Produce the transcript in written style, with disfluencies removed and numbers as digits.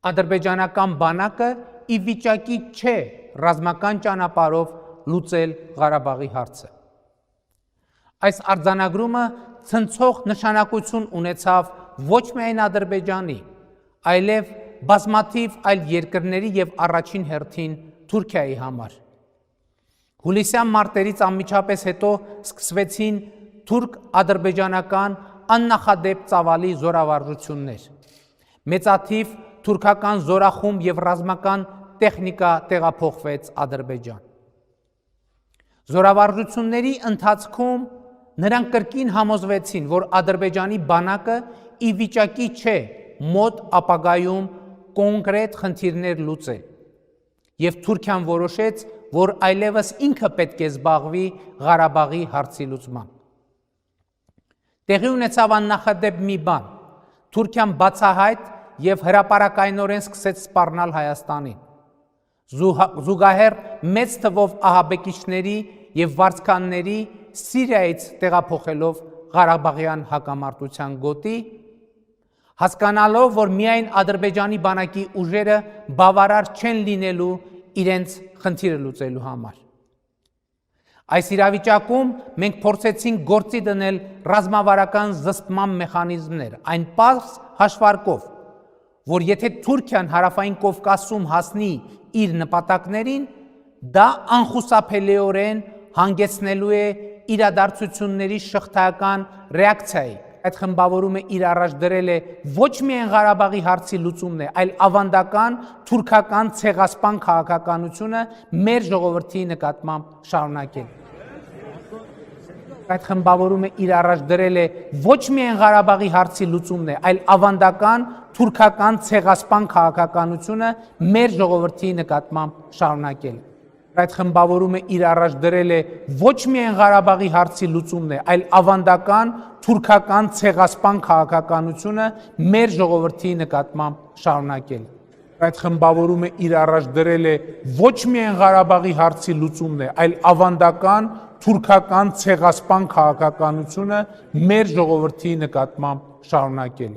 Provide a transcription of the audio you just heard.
Ադրբեջանական բանակը ի վիճակի չէ ռազմական ճանապարհով լուծել Ղարաբաղի հարցը։ Այս արձանագրումը ցնցող նշանակություն ունեցավ ոչ միայն Ադրբեջանի, այլև բազմաթիվ այլ երկրների եւ առաջին հերթին Թուրքիայի համար։ Հուլիսյան մարտերից անմիջապես հետո սկսվեցին թուրք-ադրբեջանական աննախադեպ ծավալի զորավարժություններ։ Մեծաթիվ թուրքական զորախումբ եւ ռազմական տեխնիկա տեղափոխվեց Ադրբեջան։ Զորավարժությունների ընթացքում նրանք կրկին համոզվեցին, որ Ադրբեջանի բանակը ի վիճակի չէ մոտ ապագայում կոնկրետ խնդիրներ լուծել, եւ Թուրքիան որոշեց, որ այլևս ինքը պետք է զբաղվի Ղարաբաղի հարցի լուծմամբ։ Տեղի ունեցավ աննախադեպ մի բան. Թուրքիան բացահայտ եւ հրապարակայնորեն սկսեց սպառնալ Հայաստանին։ Զուգահեռ մեծ թվով ահաբեկիչների եւ վարձկանների Սիրիայից տեղափոխելով Ղարաբաղյան հակամարտության գոտի, հասկանալով, որ միայն Ադրբեջանի բանակի ուժերը բավարար չեն լինելու իրենց խնդիրը լուծելու համար։ Այս իրավիճակում մենք փորձեցինք գործի դնել ռազմավարական զսպման մեխանիզմներ, այն պարզ հաշվարկով, որ եթե Թուրքիան հարավային Կովկասում հասնի իր նպատակներին, դա անխուսափելիորեն հանգեցնելու է իրադարձությունների շղթայական ռեակցիայի։ Այդ խմբավորումը իր առաջ դրել է ոչ միայն Ղարաբաղի հարցի լուծումն է, այլ ավանդական թուրքական ցեղասպան քաղաքականությունը մեր ժողովրդի նկատմամբ շարունակել։ Այդ խմբավորումը իր առաջ դրել է ոչ միայն Ղարաբաղի հարցի լուծումն է, այլ ավանդական թուրքական ցեղասպան քաղաքականությունը մեր ժողովրդի նկատմամբ շարունակել։ Այդ խմբավորումը իր առաջ դրել է ոչ միայն Ղարաբաղի հարցի լուծումն է, այլ ավանդական թուրքական ցեղասպան քաղաքականությունը մեր ժողովրդի նկատմամբ շարունակել։ Այդ խմբավորումը իր առաջ դրել է ոչ միայն Ղարաբաղի հարցի լուծումն է, այլ ավանդական թուրքական ցեղասպան քաղաքականությունը մեր ժողովրդի նկատմամբ շարունակել։